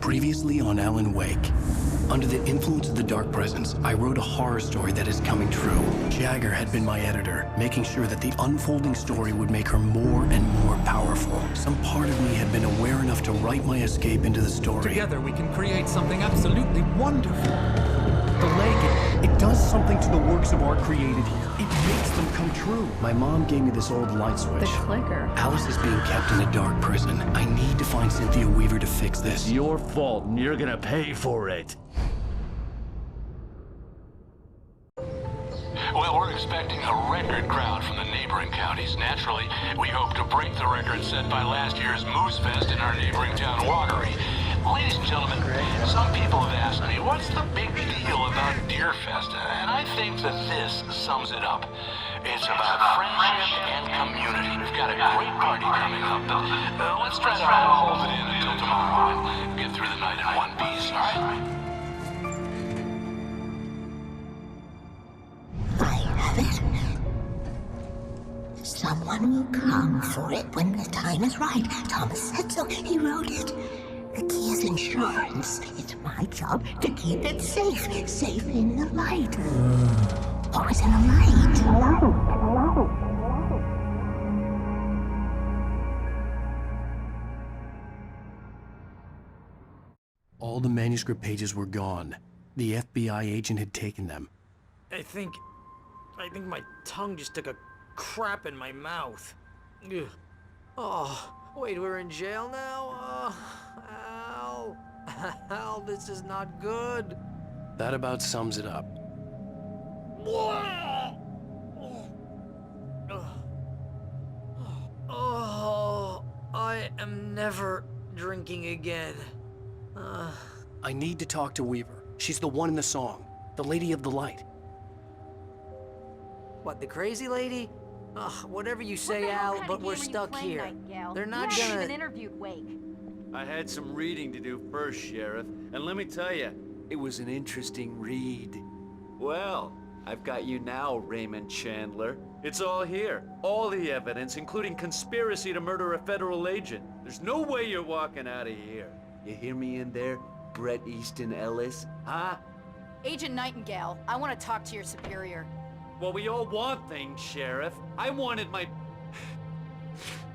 Previously on Alan Wake. Under the influence of the dark presence, I wrote a horror story that is coming true. Jagger had been my editor, making sure that the unfolding story would make her more and more powerful. Some part of me had been aware enough to write my escape into the story. Together we can create something absolutely wonderful. The lake, it does something to the works of art created here. It makes them come true. My mom gave me this old light switch. The clicker. Alice is being kept in a dark prison. I need to find Cynthia Weaver to fix this. It's your fault, and you're gonna pay for it. Well, we're expecting a record crowd from the neighboring counties. Naturally, we hope to break the record set by last year's Moose Fest in our neighboring town, Watery. Ladies and gentlemen, some people have asked me, what's the big deal about Deer Fest? And I think that this sums it up. It's about friendship and community. We've got a great party coming up, but let's try to hold it in until tomorrow and get through the night in one piece, all right? I have it. Someone will come for it when the time is right. Thomas said so. He wrote it. The key is insurance. It's my job to keep it safe. Safe in the light. Always in the light. All the manuscript pages were gone. The FBI agent had taken them. I think my tongue just took a crap in my mouth. Ugh. Oh, wait, we're in jail now? Al. Al, this is not good. That about sums it up. Oh, I am never drinking again. I need to talk to Weaver. She's the one in the song. The Lady of the Light. What, the crazy lady? Ugh, whatever you say, Al, but we're stuck here. They're not You haven't gonna... even interviewed Wake. I had some reading to do first, Sheriff, and let me tell you, it was an interesting read. Well, I've got you now, Raymond Chandler. It's all here. All the evidence, including conspiracy to murder a federal agent. There's no way you're walking out of here. You hear me in there, Bret Easton Ellis? Huh? Agent Nightingale, I want to talk to your superior. Well, we all want things, Sheriff. I wanted my...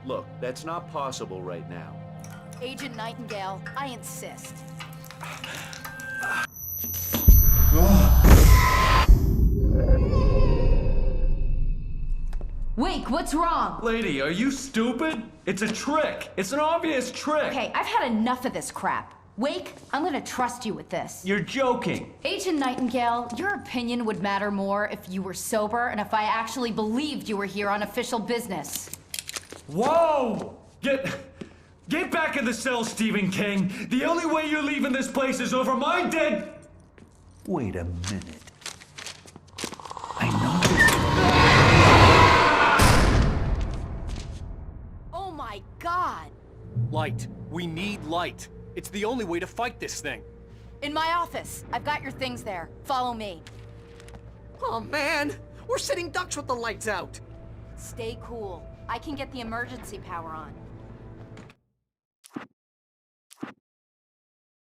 Look, that's not possible right now. Agent Nightingale, I insist. Wake, what's wrong? Lady, are you stupid? It's a trick. It's an obvious trick. Okay, I've had enough of this crap. Wake, I'm gonna trust you with this. You're joking. Agent Nightingale, your opinion would matter more if you were sober and if I actually believed you were here on official business. Whoa! Get back in the cell, Stephen King. The only way you're leaving this place is over my dead... Wait a minute. I know... Oh my God! Light. We need light. It's the only way to fight this thing. In my office. I've got your things there. Follow me. Oh man, we're sitting ducks with the lights out. Stay cool. I can get the emergency power on.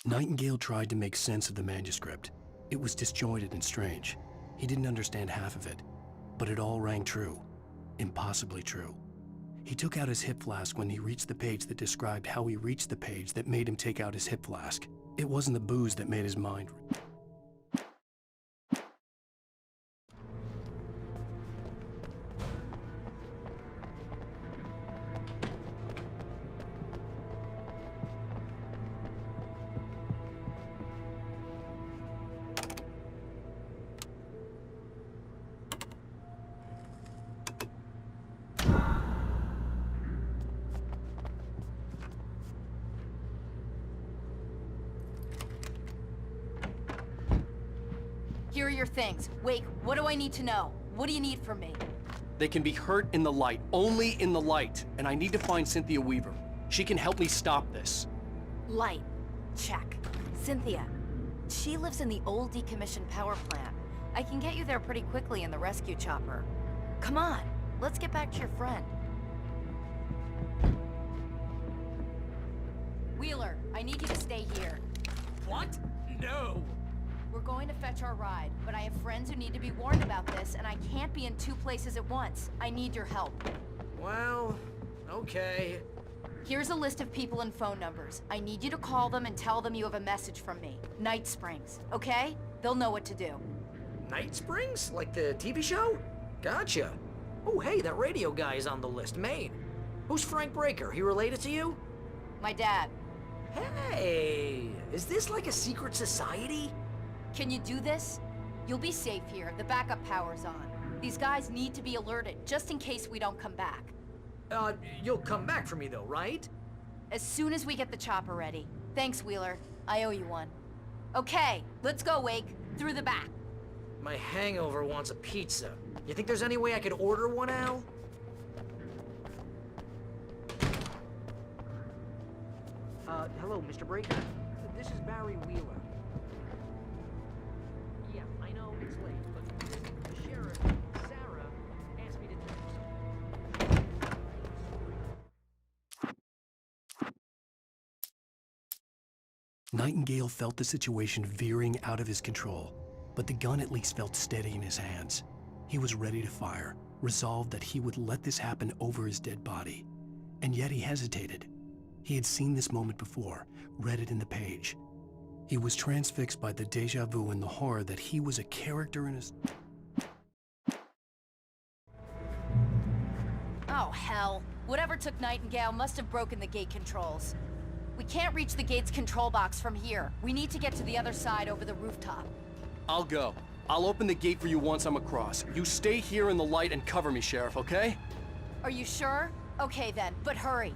Nightingale tried to make sense of the manuscript. It was disjointed and strange. He didn't understand half of it, but it all rang true. Impossibly true. He took out his hip flask when he reached the page that described how he reached the page that made him take out his hip flask. It wasn't the booze that made his mind... Here are your things. Wake, what do I need to know? What do you need from me? They can be hurt in the light, only in the light. And I need to find Cynthia Weaver. She can help me stop this. Light. Check. Cynthia. She lives in the old decommissioned power plant. I can get you there pretty quickly in the rescue chopper. Come on, let's get back to your friend. Wheeler, I need you to stay here. What? No! We're going to fetch our ride, but I have friends who need to be warned about this, and I can't be in 2 places at once. I need your help. Well, okay. Here's a list of people and phone numbers. I need you to call them and tell them you have a message from me. Night Springs, okay? They'll know what to do. Night Springs? Like the TV show? Gotcha. Oh, hey, that radio guy is on the list, Maine. Who's Frank Breaker? He related to you? My dad. Hey, is this like a secret society? Can you do this? You'll be safe here. The backup power's on. These guys need to be alerted, just in case we don't come back. You'll come back for me though, right? As soon as we get the chopper ready. Thanks, Wheeler. I owe you one. Okay, let's go, Wake. Through the back. My hangover wants a pizza. You think there's any way I could order one, Al? Hello, Mr. Breaker. This is Barry Wheeler. Yeah, I know it's late, but the sheriff, Sarah, asked me to tell you something. Nightingale felt the situation veering out of his control, but the gun at least felt steady in his hands. He was ready to fire, resolved that he would let this happen over his dead body. And yet he hesitated. He had seen this moment before, read it in the page. He was transfixed by the déjà vu and the horror that he was a character in his... Oh, hell. Whatever took Nightingale must have broken the gate controls. We can't reach the gate's control box from here. We need to get to the other side over the rooftop. I'll go. I'll open the gate for you once I'm across. You stay here in the light and cover me, Sheriff, okay? Are you sure? Okay then, but hurry.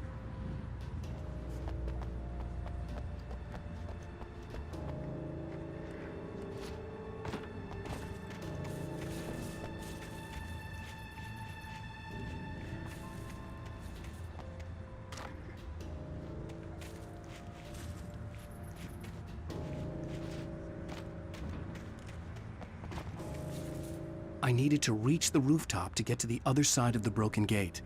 I needed to reach the rooftop to get to the other side of the broken gate.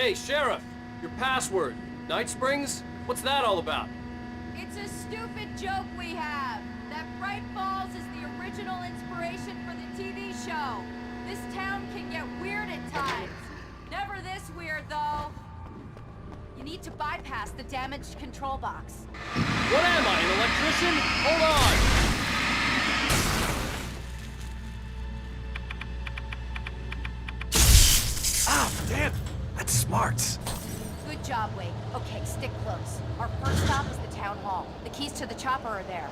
Hey, Sheriff! Your password. Night Springs? What's that all about? It's a stupid joke we have. That Bright Falls is the original inspiration for the TV show. This town can get weird at times. Never this weird, though. You need to bypass the damaged control box. What am I, an electrician? Hold on! Ah, damn! That's smarts. Good job, Wade. Okay, stick close. Our first stop is the town hall. The keys to the chopper are there.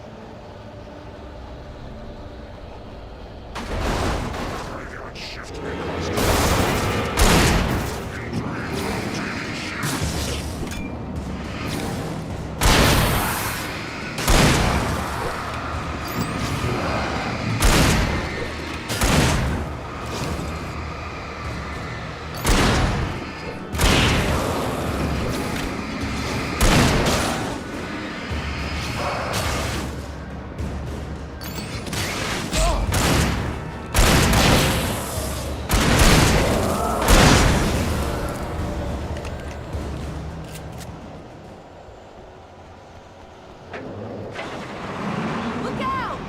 Look out!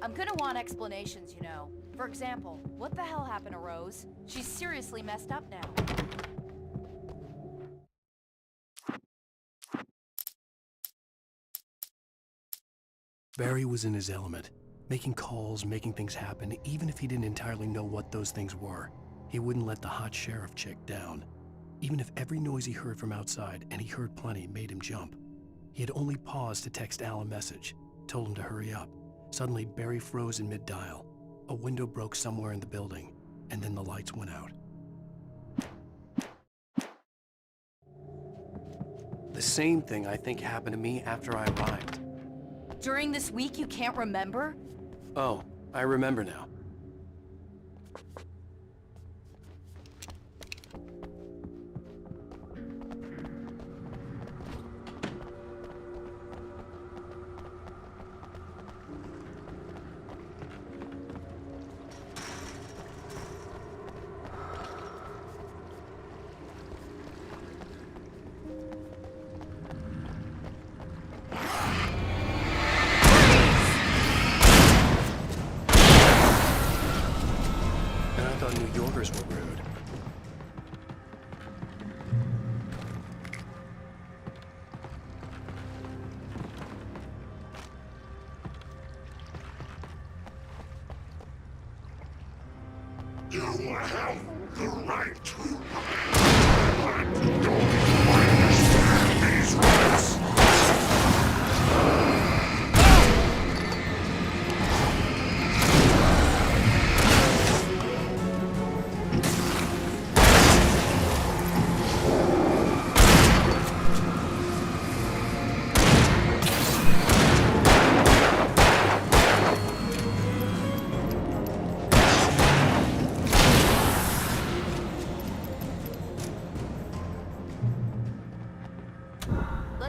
I'm gonna want explanations, you know. For example, what the hell happened to Rose? She's seriously messed up now. Barry was in his element, making calls, making things happen, even if he didn't entirely know what those things were. He wouldn't let the hot sheriff chick down. Even if every noise he heard from outside, and he heard plenty, made him jump. He had only paused to text Al a message, told him to hurry up. Suddenly, Barry froze in mid-dial. A window broke somewhere in the building, and then the lights went out. The same thing, I think, happened to me after I arrived. During this week you can't remember? Oh, I remember now. New Yorkers were rude. You have the right to lie. But don't understand these rights.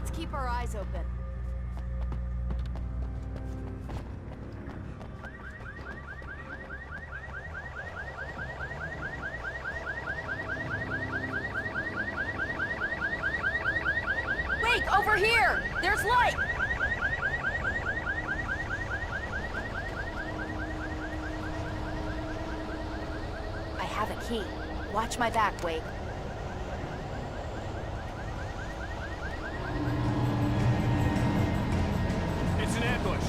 Let's keep our eyes open. Wake, over here! There's light! I have a key. Watch my back, Wake. It's an ambush.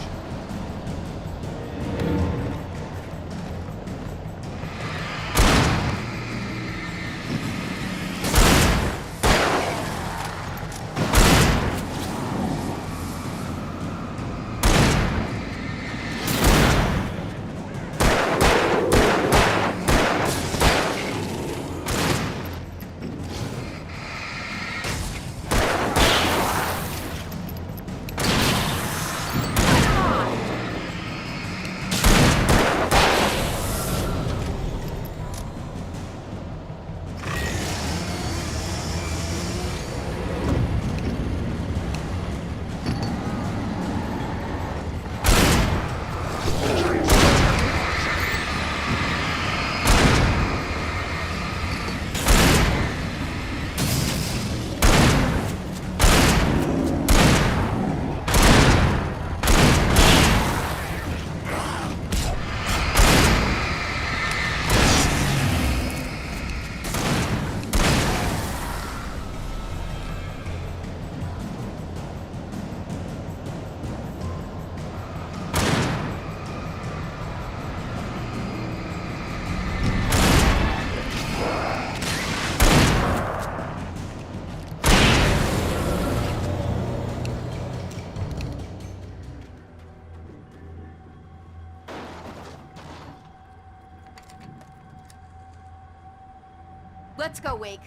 Let's go, Wake.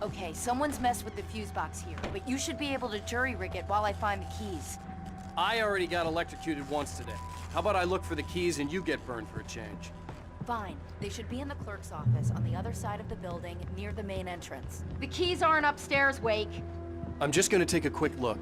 Okay, someone's messed with the fuse box here, but you should be able to jury-rig it while I find the keys. I already got electrocuted once today. How about I look for the keys and you get burned for a change? Fine. They should be in the clerk's office on the other side of the building, near the main entrance. The keys aren't upstairs, Wake. I'm just gonna take a quick look.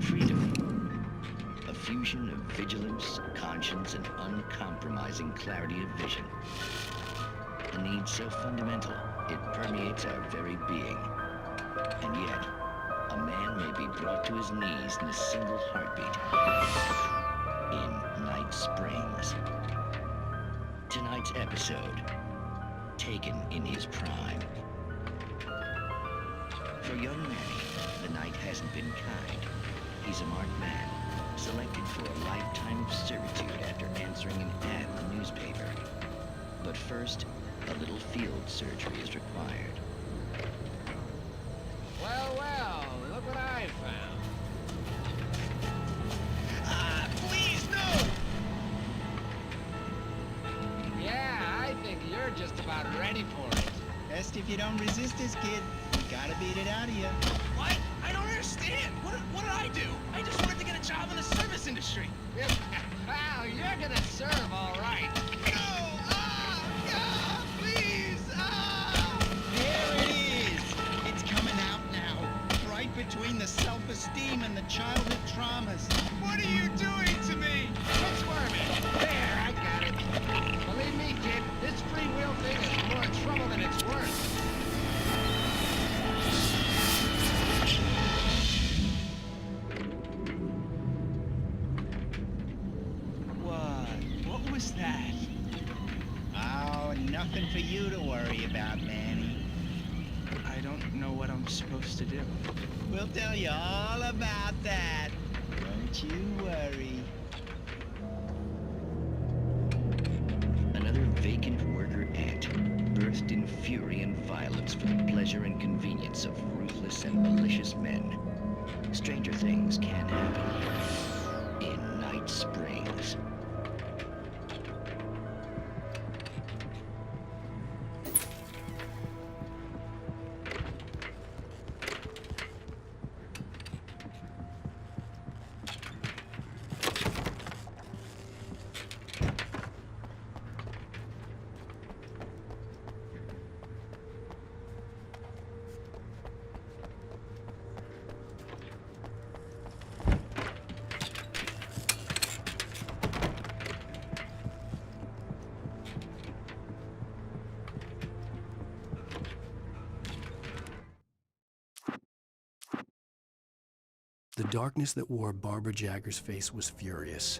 Freedom. A fusion of vigilance, conscience, and uncompromising clarity of vision. A need so fundamental, it permeates our very being. And yet, a man may be brought to his knees in a single heartbeat. In Night Springs. Tonight's episode, taken in his prime. For young Manny, the night hasn't been kind. He's a marked man, selected for a lifetime of servitude after answering an ad in the newspaper. But first, a little field surgery is required. Well, well, look what I found. Please, no! Yeah, I think you're just about ready for it. Best if you don't resist this, kid. We gotta beat it out of you. What? I don't understand. What did I do? I just wanted to get a job in the service industry. Wow, you're gonna serve all right. No! Please! There it is. It's coming out now. Right between the self-esteem and the childhood traumas. What are you doing to me? Quit squirming. There, I got it. Believe me, kid, this free will thing is more trouble than it's worth. What? What was that? Oh, nothing for you to worry about, Manny. I don't know what I'm supposed to do. We'll tell you all about that. Don't you worry. Another vacant worker ant burst in fury and violence for the pleasure and convenience of ruthless and malicious men. Stranger things can happen in Night Springs. The darkness that wore Barbara Jagger's face was furious.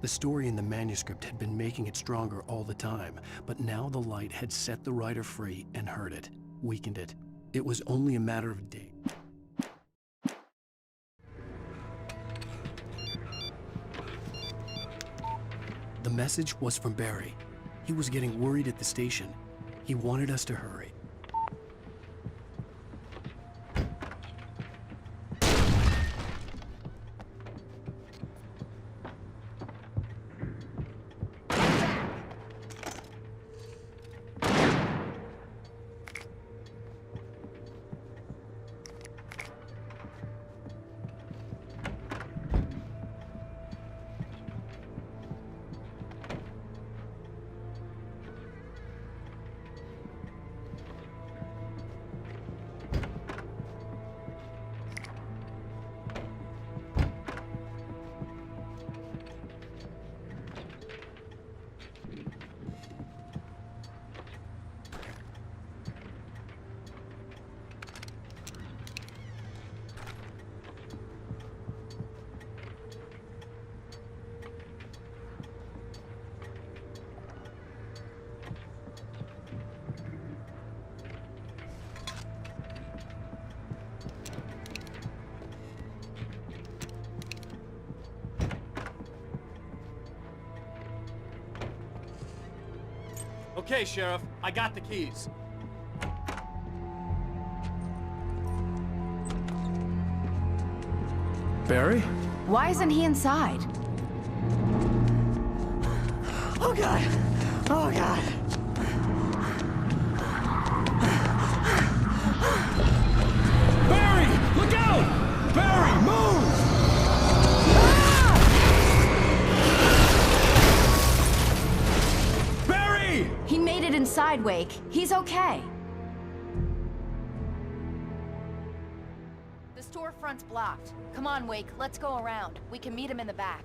The story in the manuscript had been making it stronger all the time, but now the light had set the writer free and hurt it, weakened it. It was only a matter of days. The message was from Barry. He was getting worried at the station. He wanted us to hurry. Okay, Sheriff, I got the keys. Barry? Why isn't he inside? Oh God! Oh God! Barry! Look out! Barry, move! Barry! He made it inside, Wake. He's okay. The storefront's blocked. Come on, Wake. Let's go around. We can meet him in the back.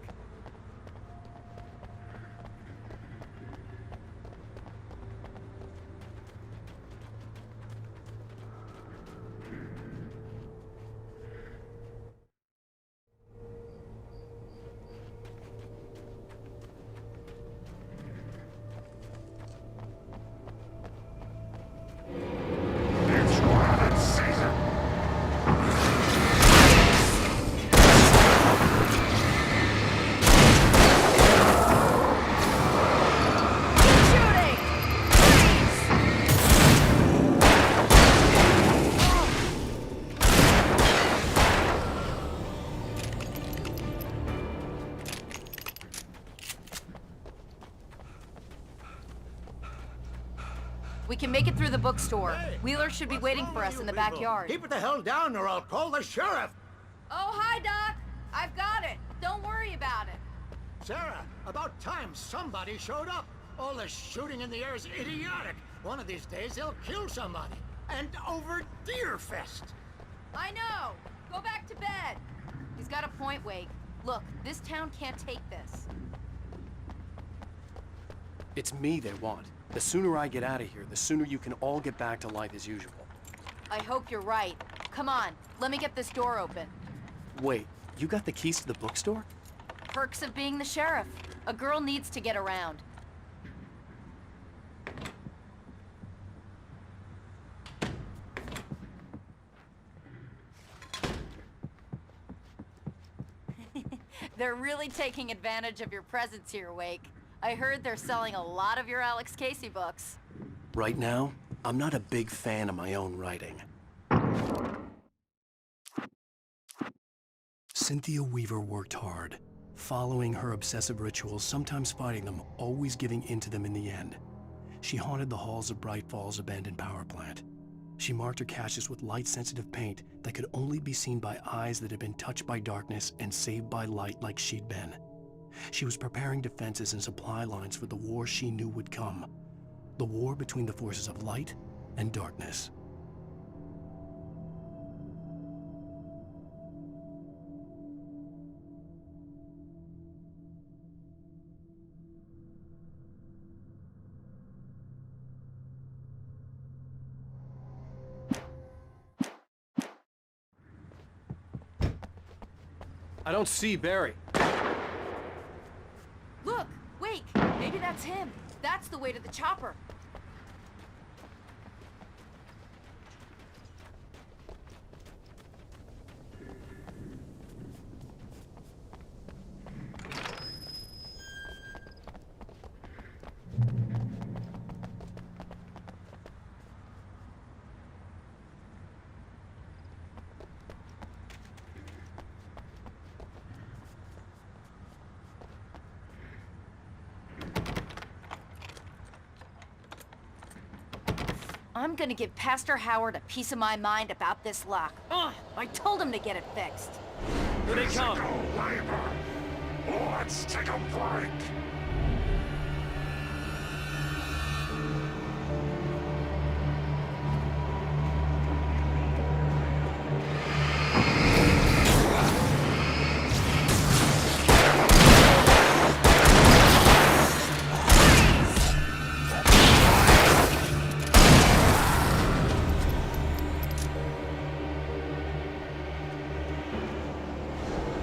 It's rabbit season. We can make it through the bookstore. Hey, Wheeler should be waiting for us in the backyard. Keep it the hell down or I'll call the sheriff. Oh, hi, Doc. I've got it. Don't worry about it. Sarah, about time somebody showed up. All this shooting in the air is idiotic. One of these days they'll kill somebody. And over Deerfest. I know. Go back to bed. He's got a point, Wake. Look, this town can't take this. It's me they want. The sooner I get out of here, the sooner you can all get back to life as usual. I hope you're right. Come on, let me get this door open. Wait, you got the keys to the bookstore? Perks of being the sheriff. A girl needs to get around. They're really taking advantage of your presence here, Wake. I heard they're selling a lot of your Alex Casey books. Right now, I'm not a big fan of my own writing. Cynthia Weaver worked hard, following her obsessive rituals, sometimes fighting them, always giving in to them in the end. She haunted the halls of Bright Falls' abandoned power plant. She marked her caches with light-sensitive paint that could only be seen by eyes that had been touched by darkness and saved by light like she'd been. She was preparing defenses and supply lines for the war she knew would come. The war between the forces of light and darkness. I don't see Barry. Look! Wake! Maybe that's him. That's the way to the chopper. I'm gonna give Pastor Howard a piece of my mind about this lock. Ugh! I told him to get it fixed. Here they come. Physical labor. Let's take a break.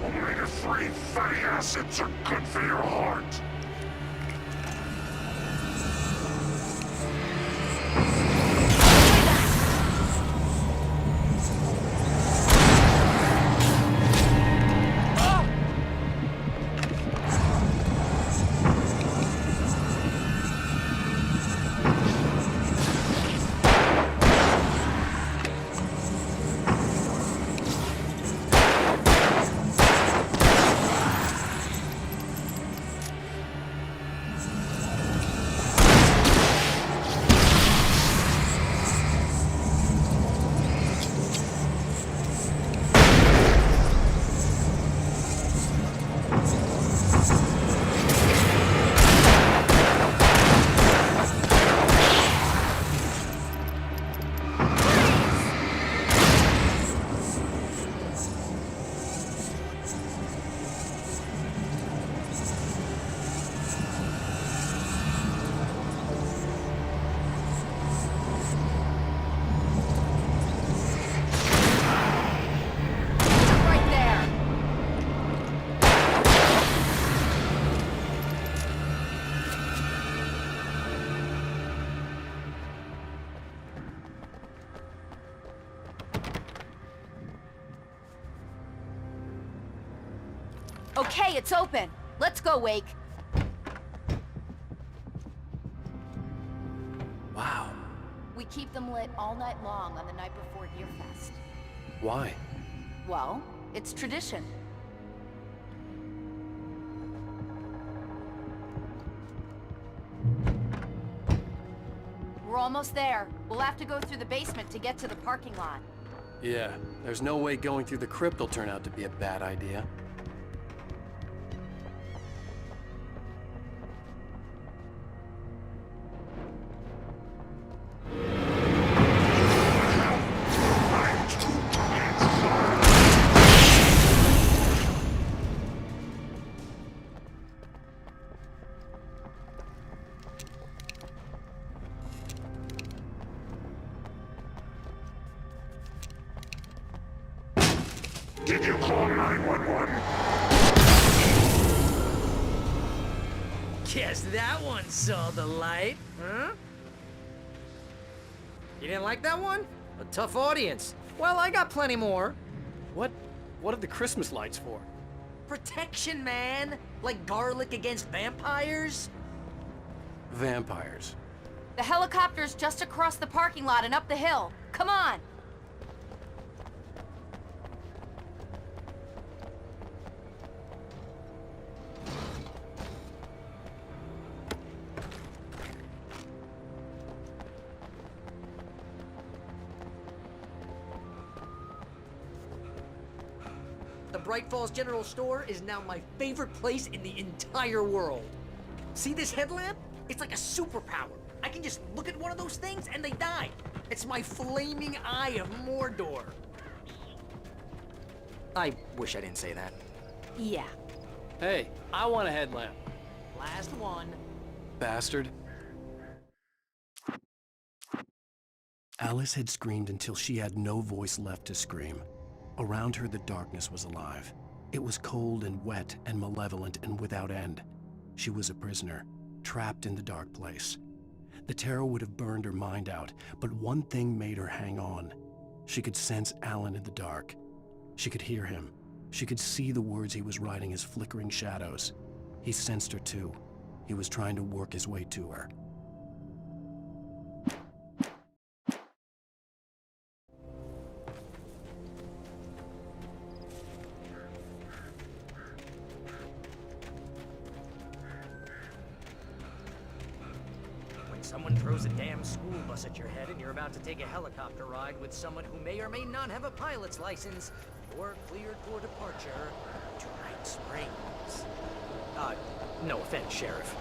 Omega-3 fatty acids are good for your heart. Right there. Okay, it's open. Let's go, Wake. Wow. We keep them lit all night long on the night before Deerfest. Why? Well, it's tradition. We're almost there. We'll have to go through the basement to get to the parking lot. Yeah, there's no way going through the crypt will turn out to be a bad idea. Did you call 911? Guess that one saw the light, huh? You didn't like that one? A tough audience. Well, I got plenty more. What are the Christmas lights for? Protection, man! Like garlic against vampires? Vampires. The helicopter's just across the parking lot and up the hill. Come on! The Bright Falls General Store is now my favorite place in the entire world. See this headlamp? It's like a superpower. I can just look at one of those things and they die. It's my flaming eye of Mordor. I wish I didn't say that. Yeah. Hey, I want a headlamp. Last one. Bastard. Alice had screamed until she had no voice left to scream. Around her, the darkness was alive. It was cold and wet and malevolent and without end. She was a prisoner, trapped in the dark place. The terror would have burned her mind out, but one thing made her hang on. She could sense Alan in the dark. She could hear him. She could see the words he was writing as flickering shadows. He sensed her too. He was trying to work his way to her. Someone throws a damn school bus at your head and you're about to take a helicopter ride with someone who may or may not have a pilot's license, you're cleared for departure to Night Springs. No offense, Sheriff.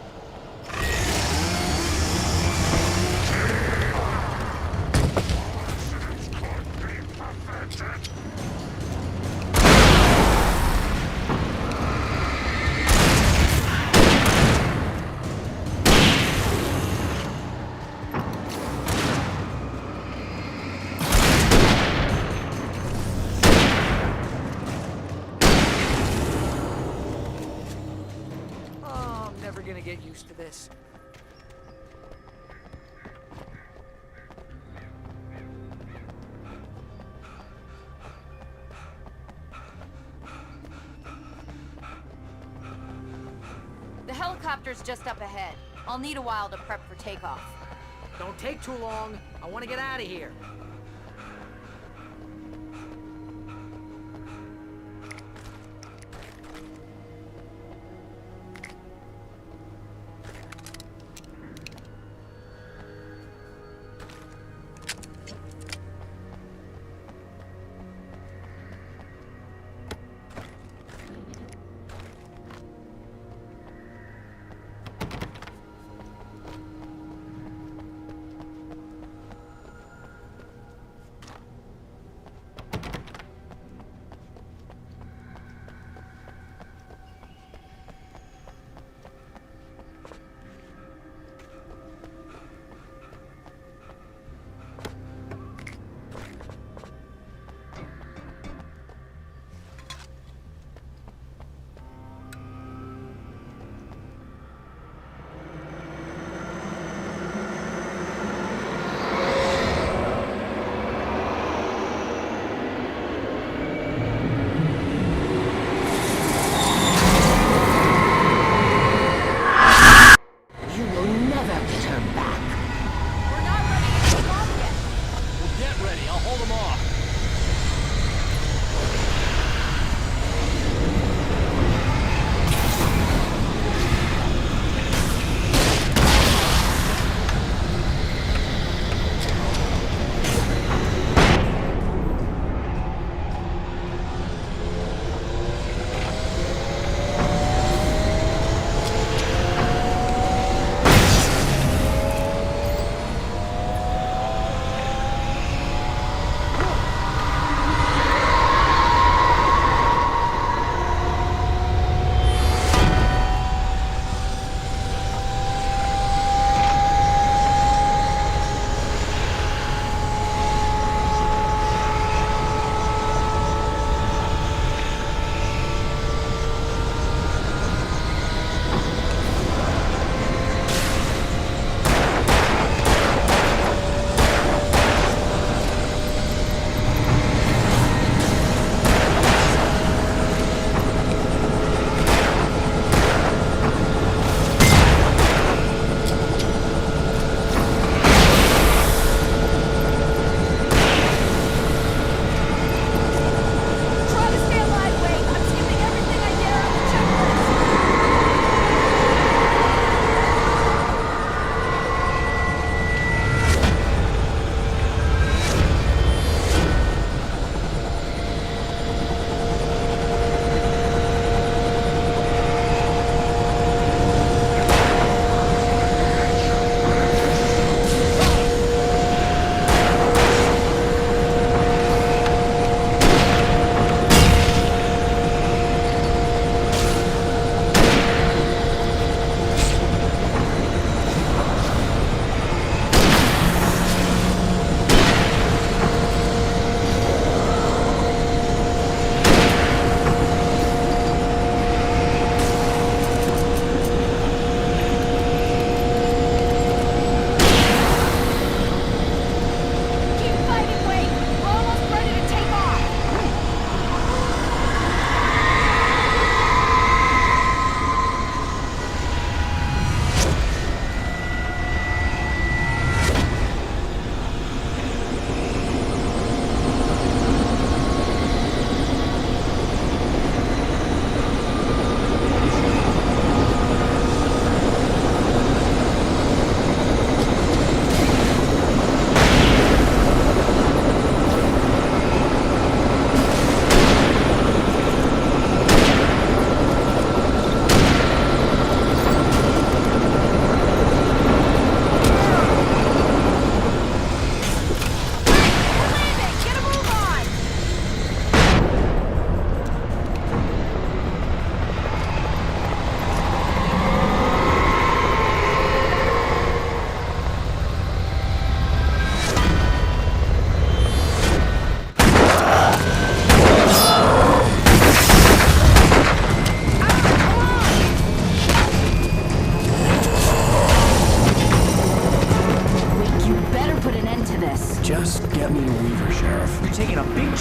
Gonna get used to this. The helicopter's just up ahead. I'll need a while to prep for takeoff. Don't take too long. I want to get out of here.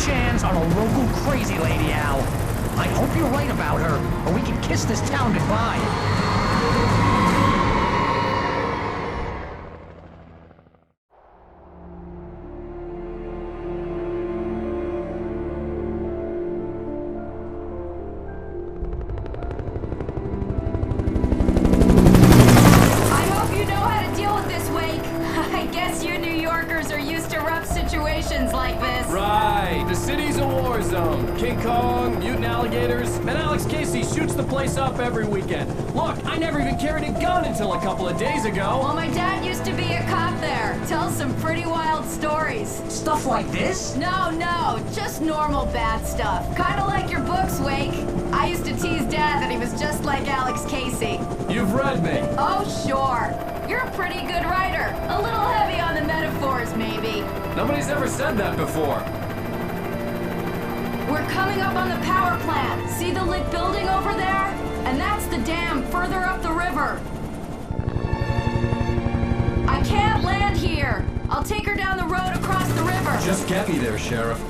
chance on a local crazy lady, Al. I hope you're right about her, or we can kiss this town goodbye. Like this. Right, the city's a war zone. King Kong, mutant alligators, and Alex Casey shoots the place up every weekend. Look, I never even carried a gun until a couple of days ago. Well, my dad used to be a cop there. Tells some pretty wild stories. Stuff like this? No, just normal bad stuff. Kinda like your books, Wake. I used to tease Dad that he was just like Alex Casey. You've read me. Oh, sure. You're a pretty good writer. A little heavy on the metaphors, maybe. Nobody's ever said that before. We're coming up on the power plant. See the lit building over there? And that's the dam further up the river. I can't land here. I'll take her down the road across the river. Just get me there, Sheriff.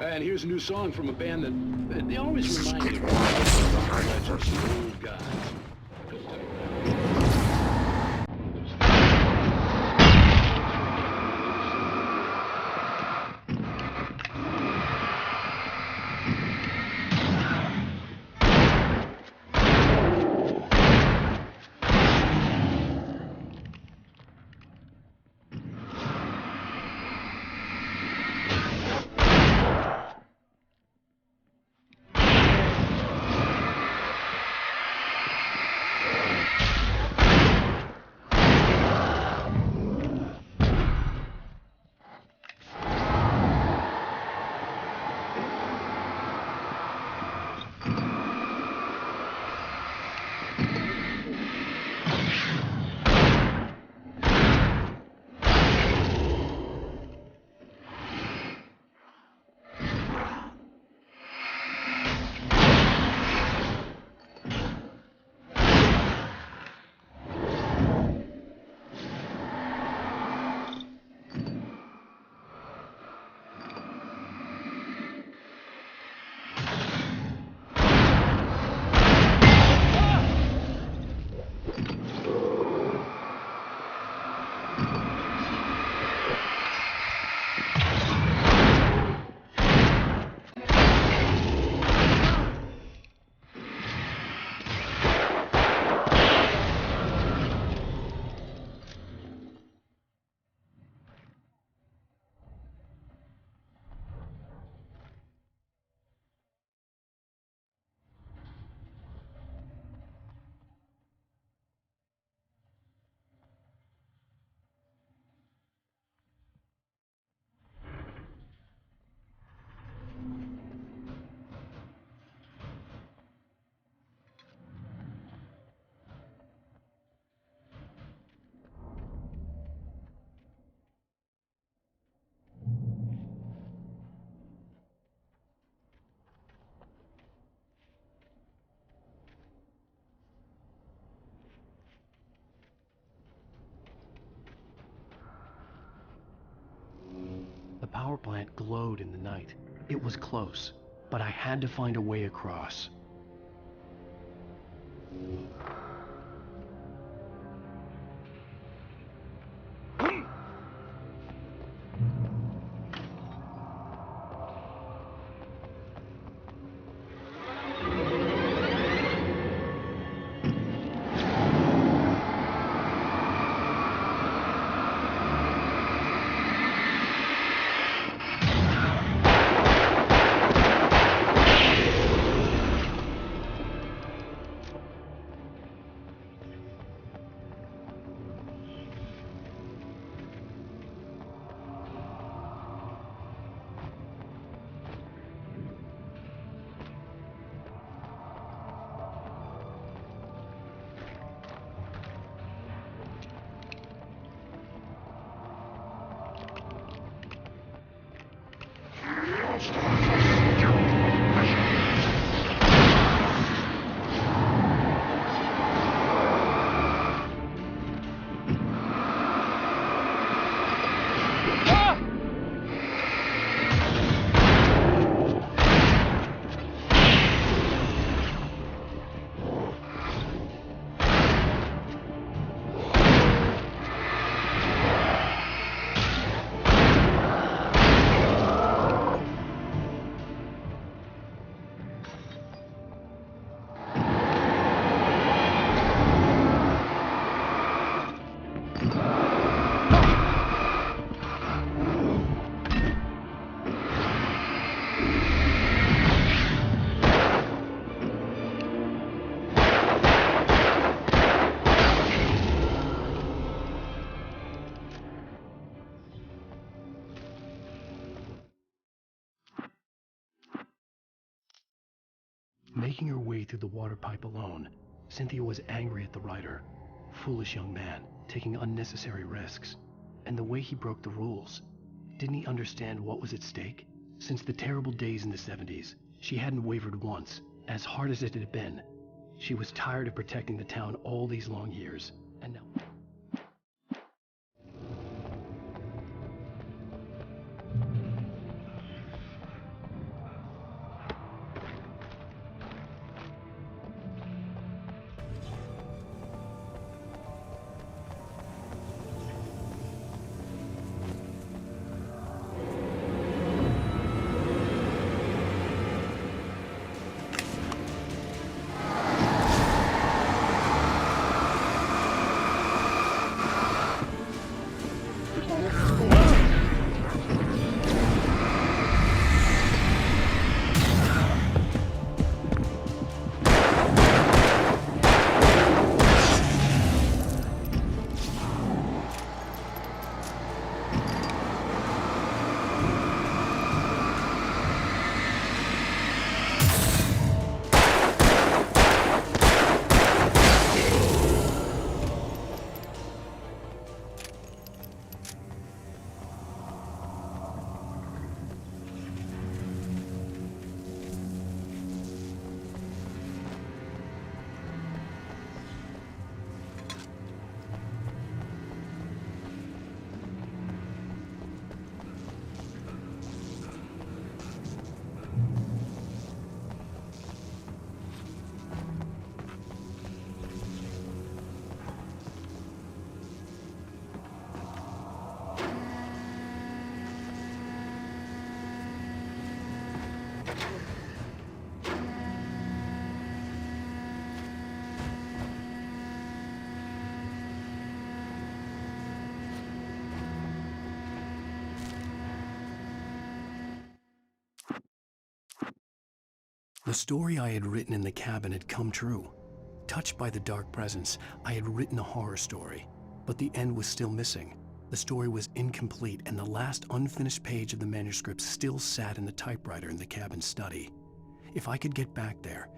And here's a new song from a band that they always remind me of legends, the old guys. plant glowed in the night. It was close, but I had to find a way across. Making her way through the water pipe alone, Cynthia was angry at the writer. Foolish young man, taking unnecessary risks. And the way he broke the rules. Didn't he understand what was at stake? Since the terrible days in the 70s, she hadn't wavered once, as hard as it had been. She was tired of protecting the town all these long years, and now... The story I had written in the cabin had come true. Touched by the dark presence, I had written a horror story, but the end was still missing. The story was incomplete, and the last unfinished page of the manuscript still sat in the typewriter in the cabin study. If I could get back there...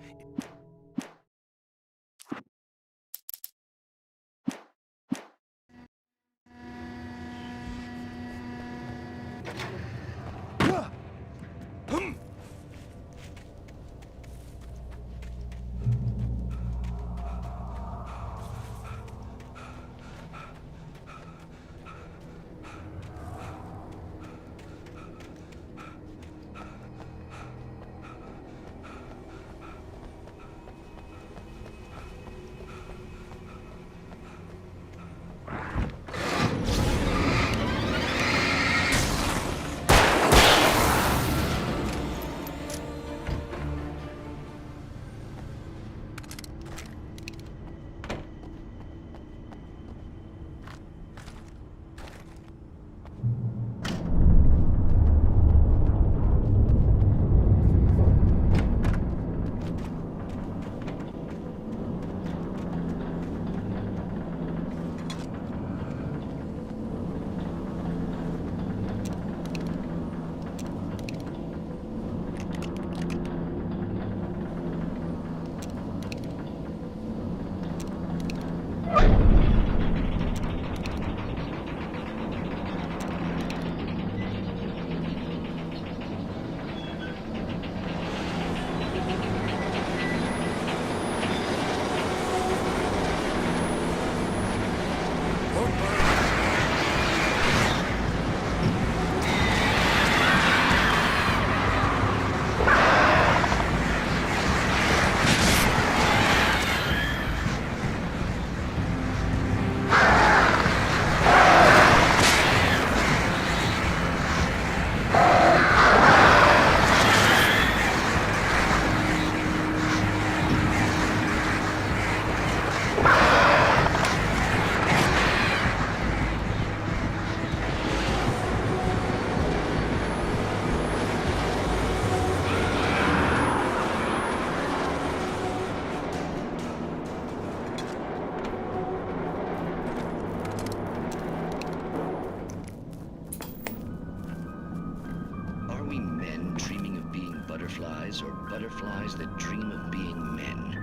dragonflies or butterflies that dream of being men.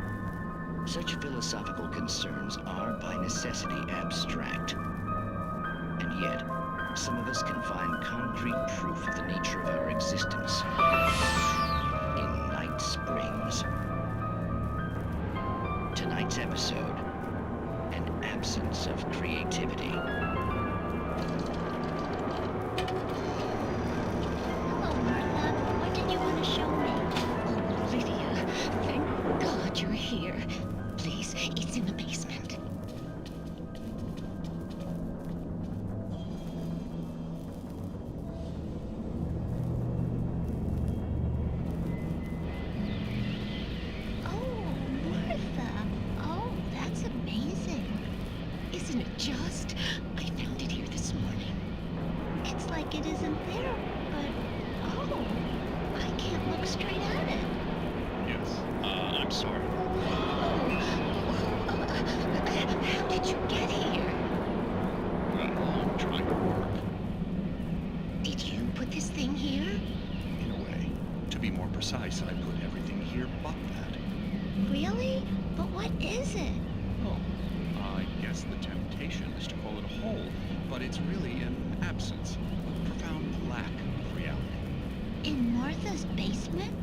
Such philosophical concerns are by necessity abstract. And yet, some of us can find concrete proof of the nature of our existence in Night Springs. Tonight's episode, an absence of creativity. Hello, Martha. What did you want to show me? Oh, Lydia. Thank God you're here. Please, it's in the basement. Oh, Martha. Oh, that's amazing. Isn't it just? I found it here this morning. It's like it isn't there, but oh, I can't look straight at it. Yes. I'm sorry. How did you get here? Well, I'm trying to work. Did you put this thing here? In a way. To be more precise, I put everything here but that. Really? But what is it? Oh, I guess the temptation is to call it a hole, but it's really an absence, a profound lack of reality. In Martha's basement?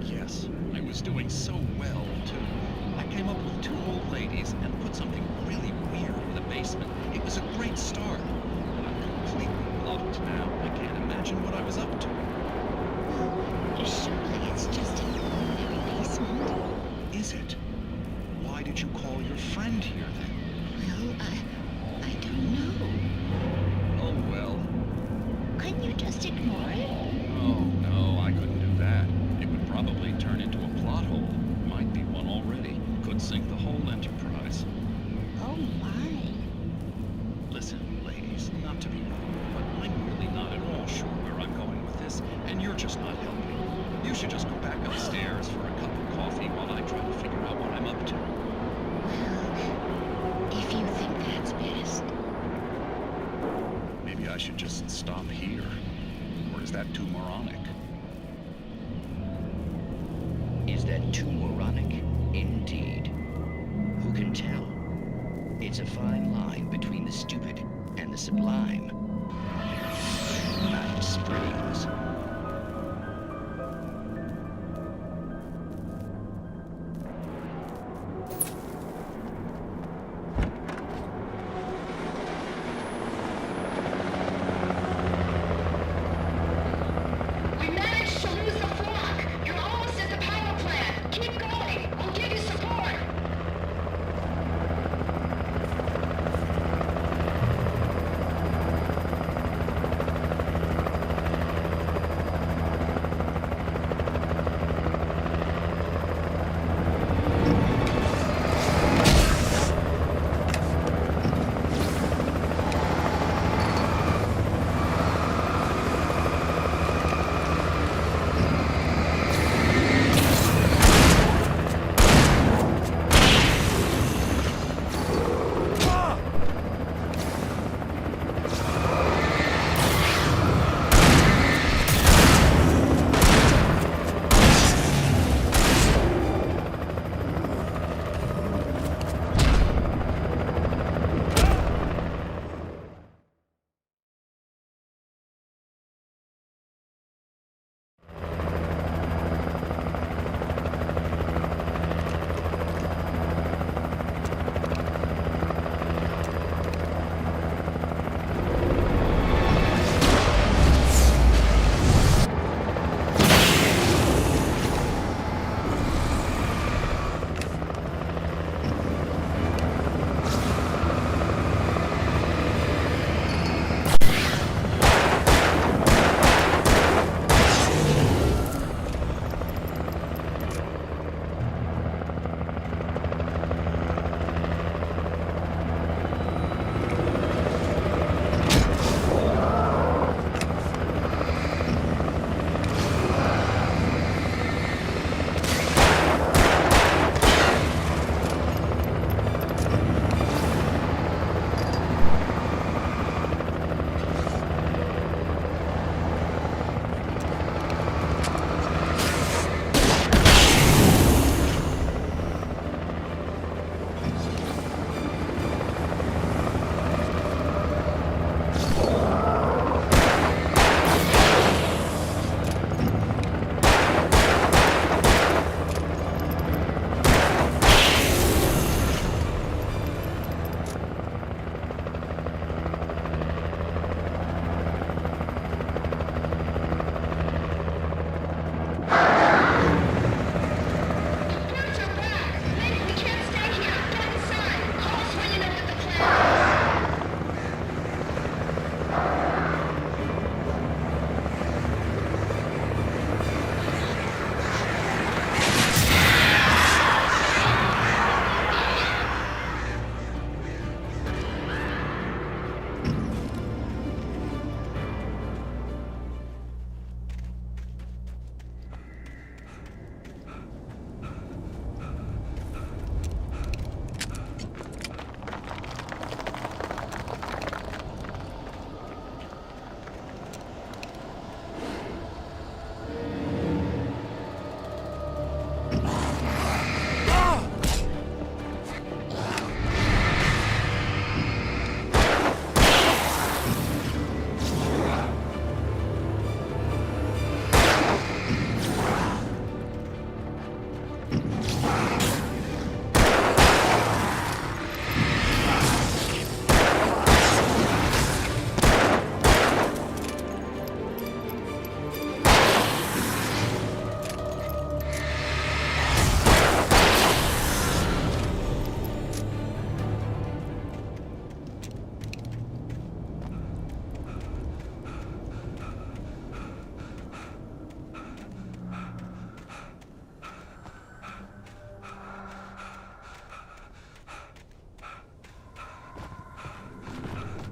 Yes, I was doing so well, too. I came up with 2 old ladies and put something really weird in the basement. It was a great start. But I'm completely blocked now. I can't imagine what I was up to. Well, surely it's just an ordinary basement. Is it? Why did you call your friend here, then? Well, I don't know. Oh, well. Couldn't you just ignore it? Oh, no, I couldn't do that. It would probably turn into a plot hole. Might be one already. Could sink the whole enterprise. Oh my. Listen, ladies, not to be rude, but I'm really not at all sure where I'm going with this, and you're just not helping. You should just go back upstairs for a cup of coffee while I try to figure out what I'm up to. Well, if you think that's best. Maybe I should just stop here. Or is that too moronic? Is that too moronic? Indeed. Who can tell? It's a fine line between the stupid and the sublime. Night Springs. We managed to lose the flock. You're almost at the power plant. Keep going. I'll give you support.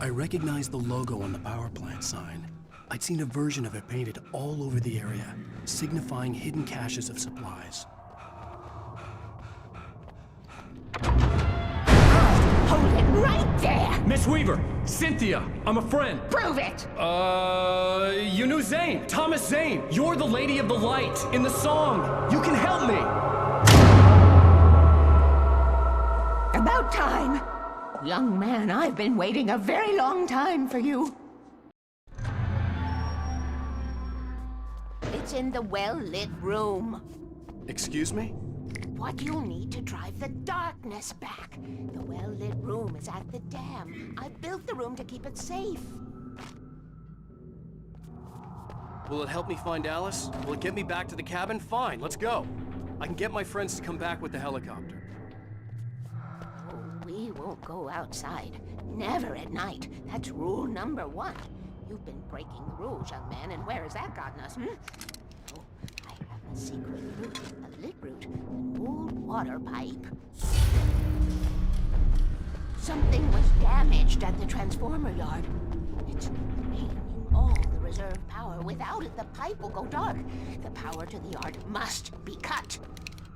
I recognized the logo on the power plant sign. I'd seen a version of it painted all over the area, signifying hidden caches of supplies. Hold it right there! Miss Weaver, Cynthia, I'm a friend. Prove it! You knew Zane, Thomas Zane. You're the Lady of the Light in the song. You can help me. About time. Young man, I've been waiting a very long time for you. It's in the well-lit room. Excuse me? What you'll need to drive the darkness back. The well-lit room is at the dam. I built the room to keep it safe. Will it help me find Alice? Will it get me back to the cabin? Fine, let's go. I can get my friends to come back with the helicopter. Oh, we won't go outside. Never at night. That's rule number 1. You've been breaking the rules, young man, and where has that gotten us, Oh, I have a secret route, a lit route, an old water pipe. Something was damaged at the transformer yard. It's draining all the reserve power. Without it, the pipe will go dark. The power to the yard must be cut.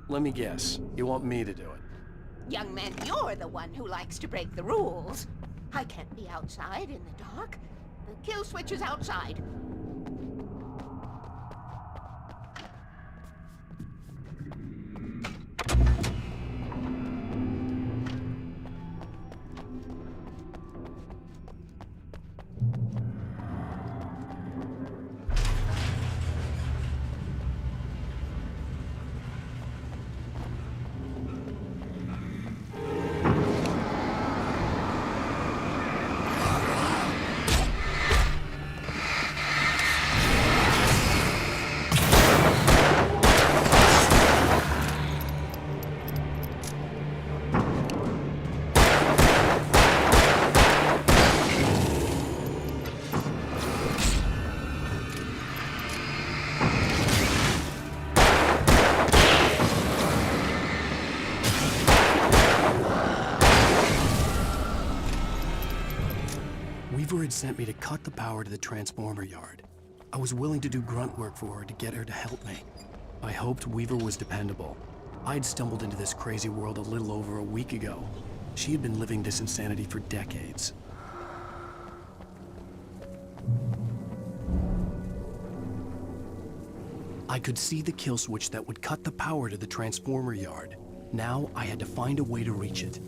Let me guess. You want me to do it? Young man, you're the one who likes to break the rules. I can't be outside in the dark. The kill switch is outside. Weaver had sent me to cut the power to the transformer yard. I was willing to do grunt work for her to get her to help me. I hoped Weaver was dependable. I'd stumbled into this crazy world a little over a week ago. She had been living this insanity for decades. I could see the kill switch that would cut the power to the transformer yard. Now I had to find a way to reach it.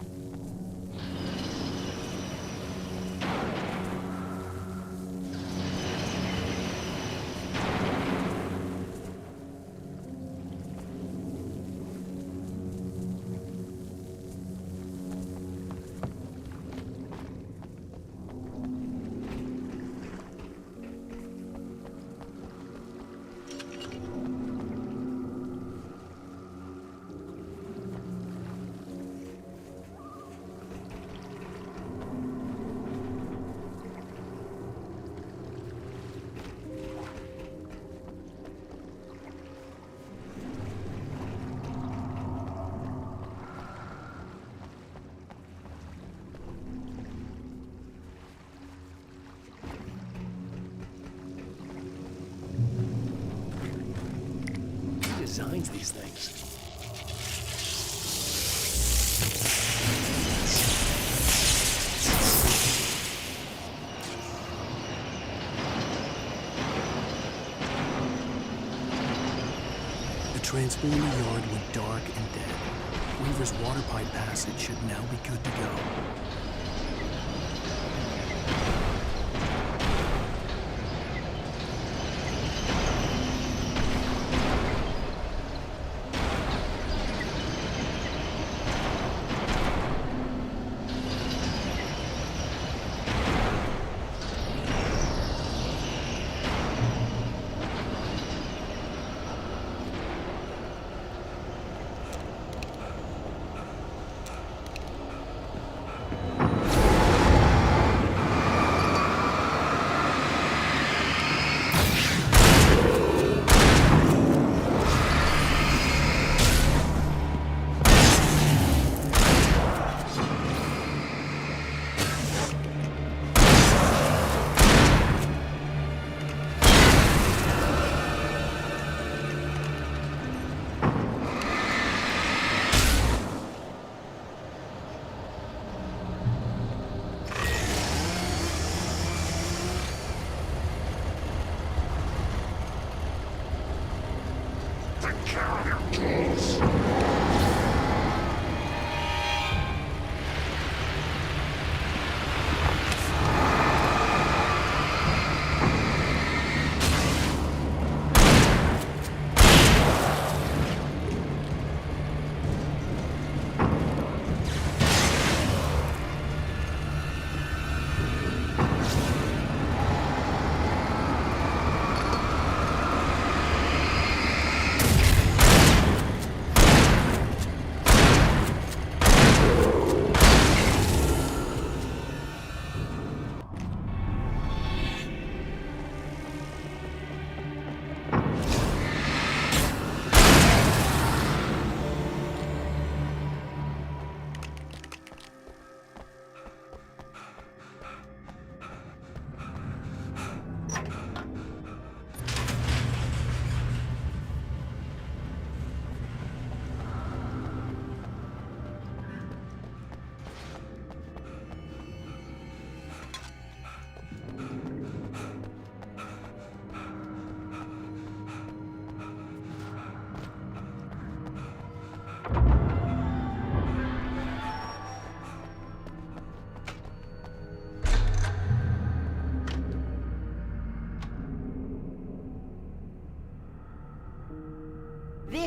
Designs these things. The transformer yard went dark and dead. Weaver's water pipe passage should now be good to go.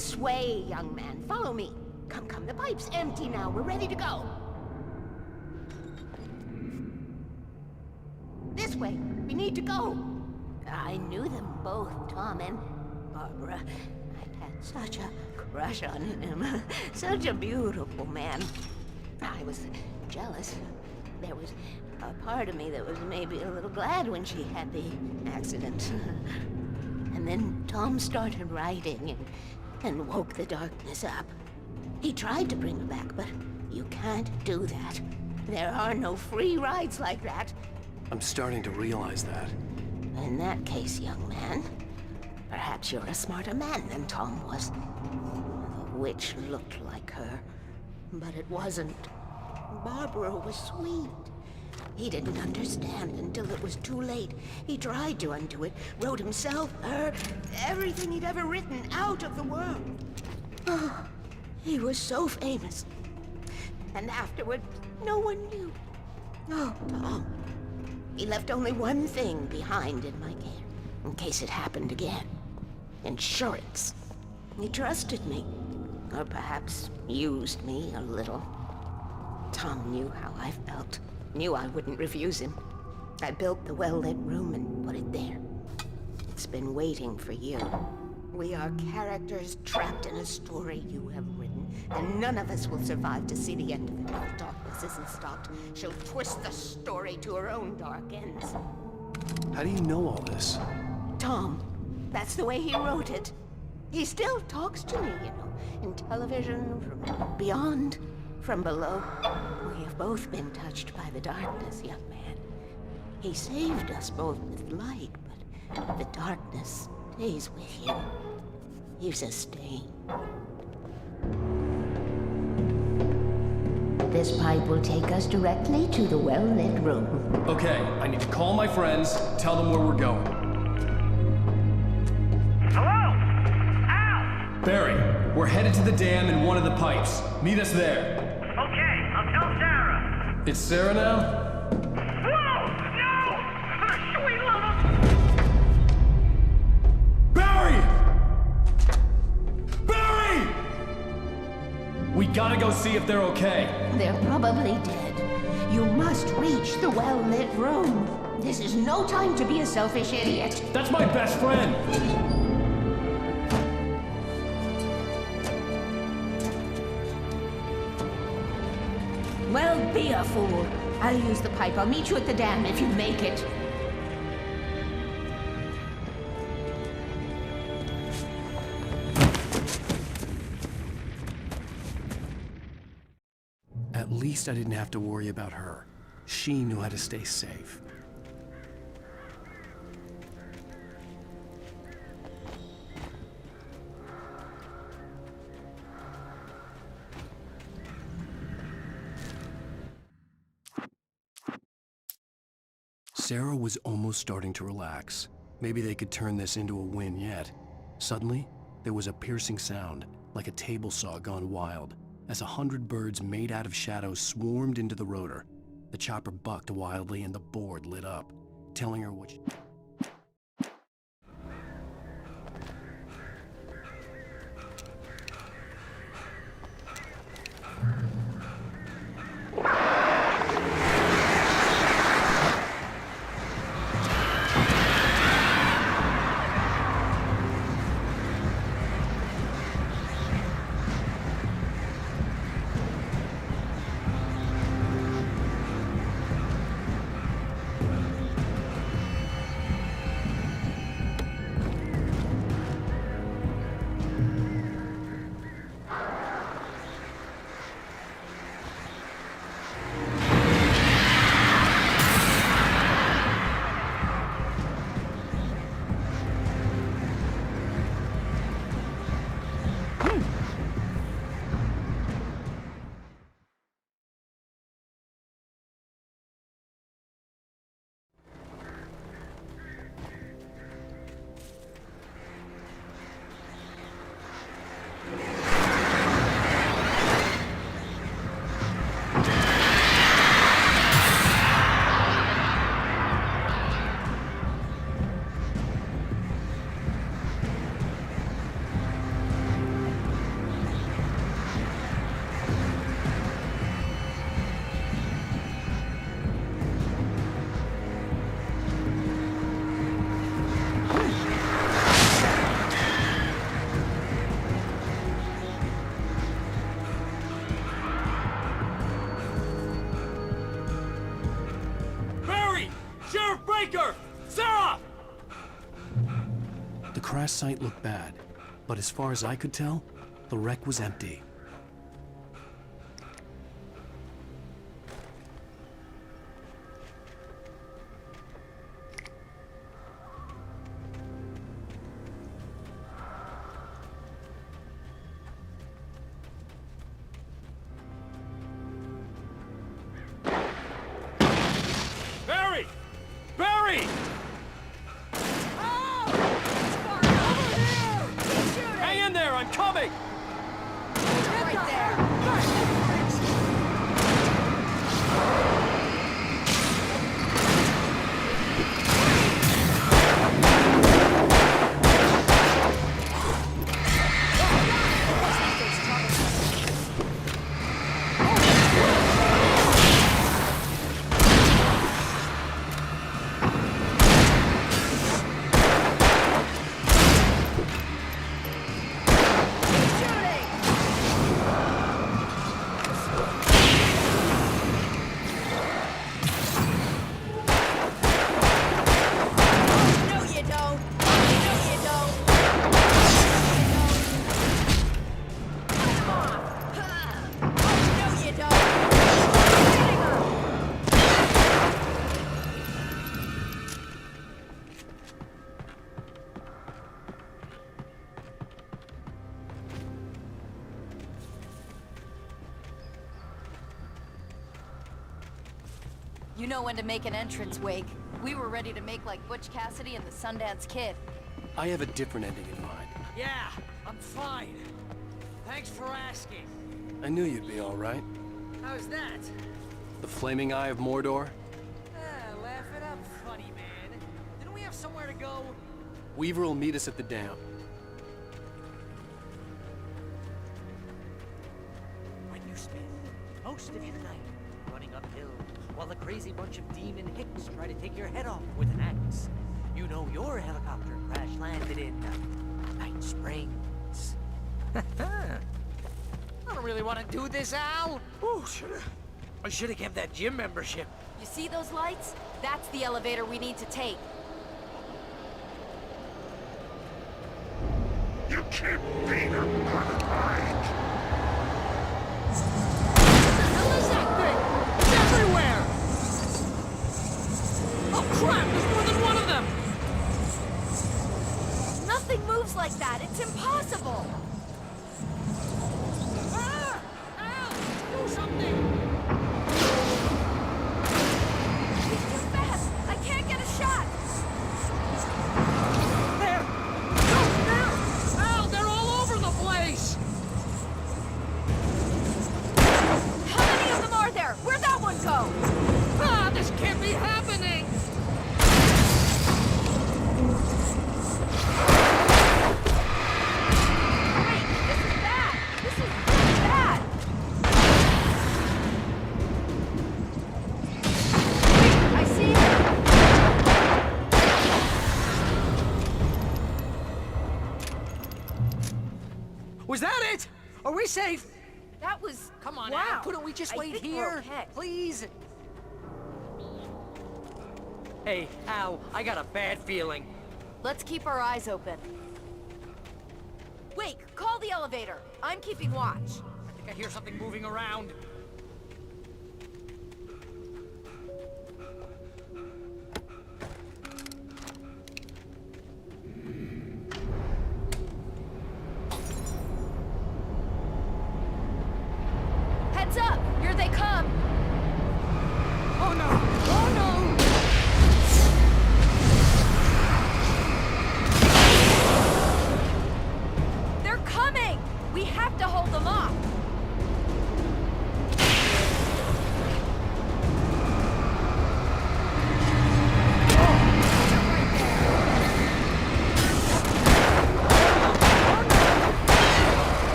This way, young man. Follow me. Come, come. The pipe's empty now. We're ready to go. This way. We need to go. I knew them both, Tom and Barbara. I had such a crush on him. Such a beautiful man. I was jealous. There was a part of me that was maybe a little glad when she had the accident. And then Tom started writing and woke the darkness up. He tried to bring her back, but you can't do that. There are no free rides like that. I'm starting to realize that. In that case, young man, perhaps you're a smarter man than Tom was. The witch looked like her, but it wasn't. Barbara was sweet. He didn't understand until it was too late. He tried to undo it, wrote himself, her, everything he'd ever written out of the world. Oh, he was so famous. And afterward, no one knew. Oh, Tom. He left only one thing behind in my care, in case it happened again. Insurance. He trusted me, or perhaps used me a little. Tom knew how I felt, knew I wouldn't refuse him. I built the well-lit room and put it there. It's been waiting for you. We are characters trapped in a story you have written, and none of us will survive to see the end of it. If darkness isn't stopped, she'll twist the story to her own dark ends. How do you know all this? Tom, that's the way he wrote it. He still talks to me, you know, in television, from beyond, from below. We have both been touched by the darkness, young man. He saved us both with light, but the darkness stays with you. Leaves a stain. This pipe will take us directly to the well-lit room. Okay, I need to call my friends, tell them where we're going. Hello? Al! Barry, we're headed to the dam in one of the pipes. Meet us there. Okay, I'll tell Sarah. It's Sarah now? Whoa! No! Sweet love! Barry! Barry! We gotta go see if they're okay. They're probably dead. You must reach the well-lit room. This is no time to be a selfish idiot. That's my best friend! Well, be a fool. I'll use the pipe. I'll meet you at the dam if you make it. At least I didn't have to worry about her. She knew how to stay safe. Sarah was almost starting to relax. Maybe they could turn this into a win yet. Suddenly, there was a piercing sound, like a table saw gone wild, as 100 birds made out of shadows swarmed into the rotor. The chopper bucked wildly and the board lit up, telling her what she... Baker! Sarah! The crash site looked bad, but as far as I could tell, the wreck was empty. Barry! Barry! Hang in there, I'm coming! Right there! You know when to make an entrance, Wake. We were ready to make like Butch Cassidy and the Sundance Kid. I have a different ending in mind. Yeah, I'm fine. Thanks for asking. I knew you'd be all right. How's that? The flaming eye of Mordor? Laugh it up, funny man. Didn't we have somewhere to go? Weaver will meet us at the dam. When you spend most of your night running uphill while the crazy bunch of demon hicks try to take your head off with an axe, you know your helicopter crash landed in Night Springs. I don't really want to do this, Al. Ooh, I should have kept that gym membership. You see those lights? That's the elevator we need to take. You can't beat her by the mind. What the hell is that thing? It's everywhere! Oh crap, there's more than one of them! Nothing moves like that. It's impossible. Ah! Al! Do something! He's too fast. I can't get a shot. There! No, there! Al, they're all over the place! How many of them are there? Where'd that one go? Ah, this can't be happening! Wait, this is bad. This is really bad. Wait, I see it. Was that it? Are we safe? That was... Come on, wow. Al, couldn't we just I wait think here? we're okay. Please? Hey, Al, I got a bad feeling. Let's keep our eyes open. Wake, call the elevator. I'm keeping watch. I think I hear something moving around. Heads up! Here they come! Oh no! Oh no! They're coming! We have to hold them off!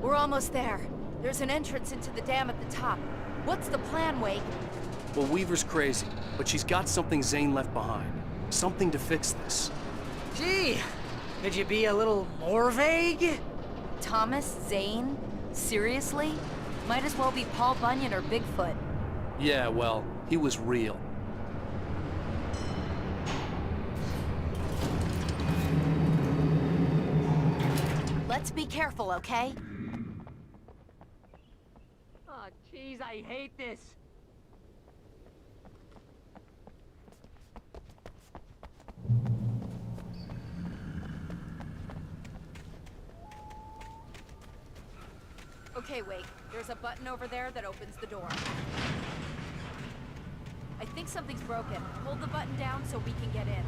We're almost there. There's an entrance into the dam at the top. What's the plan, Wake? Well, Weaver's crazy, but she's got something Zane left behind. Something to fix this. Gee, could you be a little more vague? Thomas Zane? Seriously? Might as well be Paul Bunyan or Bigfoot. Yeah, well, he was real. Let's be careful, okay? Oh, jeez, I hate this. Okay, Wake. There's a button over there that opens the door. I think something's broken. Hold the button down so we can get in.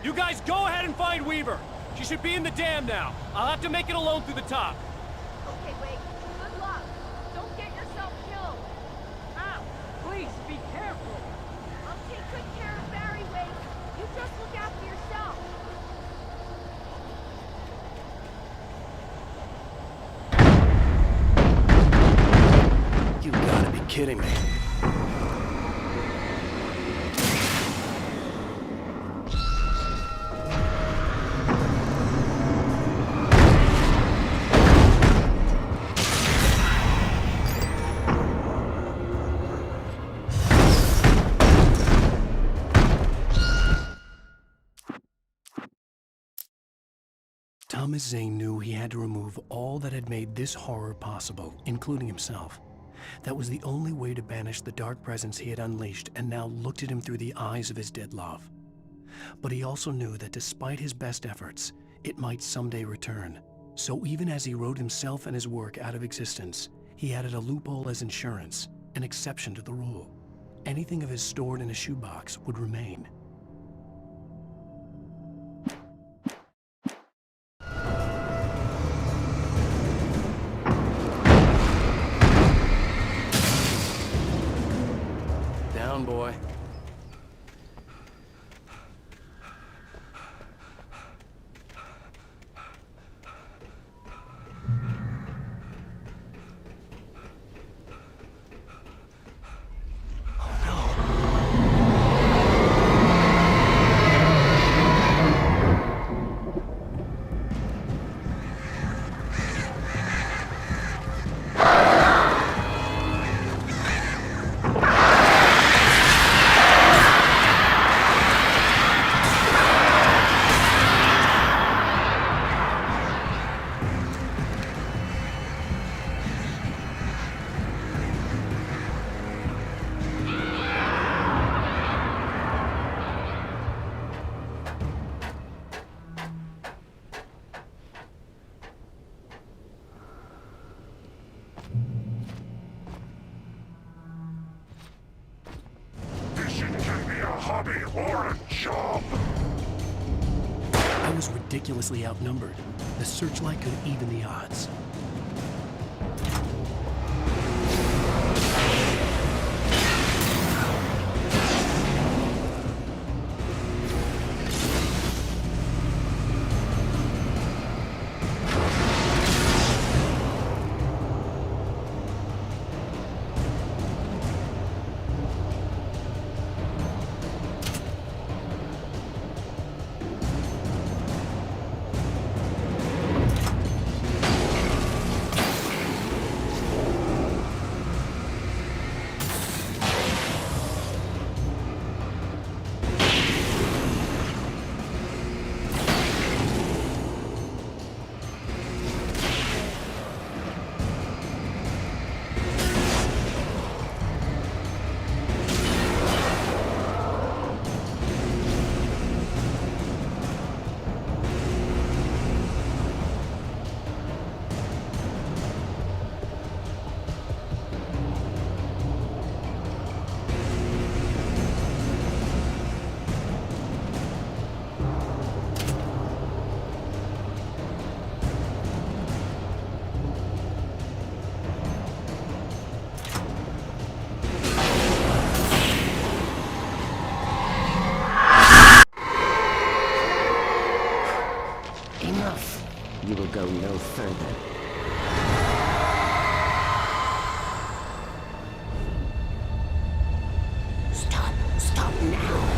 You guys go ahead and find Weaver. She should be in the dam now. I'll have to make it alone through the top. Okay, Wake. Good luck. Don't get yourself killed. Ow! Please, be careful. I'll take good care of Barry, Wake. You just look after yourself. You gotta be kidding me. Thomas Zane knew he had to remove all that had made this horror possible, including himself. That was the only way to banish the dark presence he had unleashed and now looked at him through the eyes of his dead love. But he also knew that despite his best efforts, it might someday return. So even as he wrote himself and his work out of existence, he added a loophole as insurance, an exception to the rule. Anything of his stored in a shoebox would remain. Down, boy. was ridiculously outnumbered. The searchlight could even the odds. You will go no further. Stop now.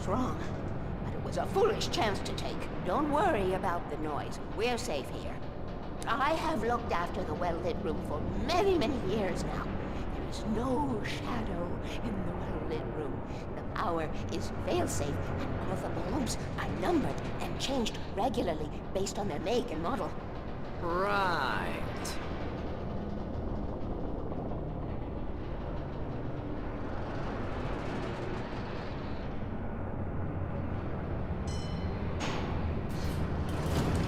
Wrong, but it was a foolish chance to take. Don't worry about the noise. We're safe here. I have looked after the well-lit room for many, many years now. There is no shadow in the well-lit room. The power is fail-safe, and all the bulbs are numbered and changed regularly based on their make and model. Right.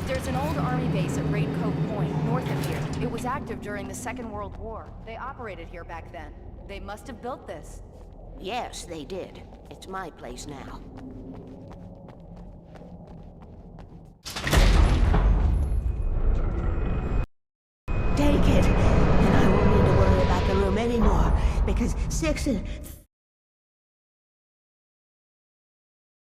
There's an old army base at Raincoat Point, north of here. It was active during the Second World War. They operated here back then. They must have built this. Yes, they did. It's my place now. 6,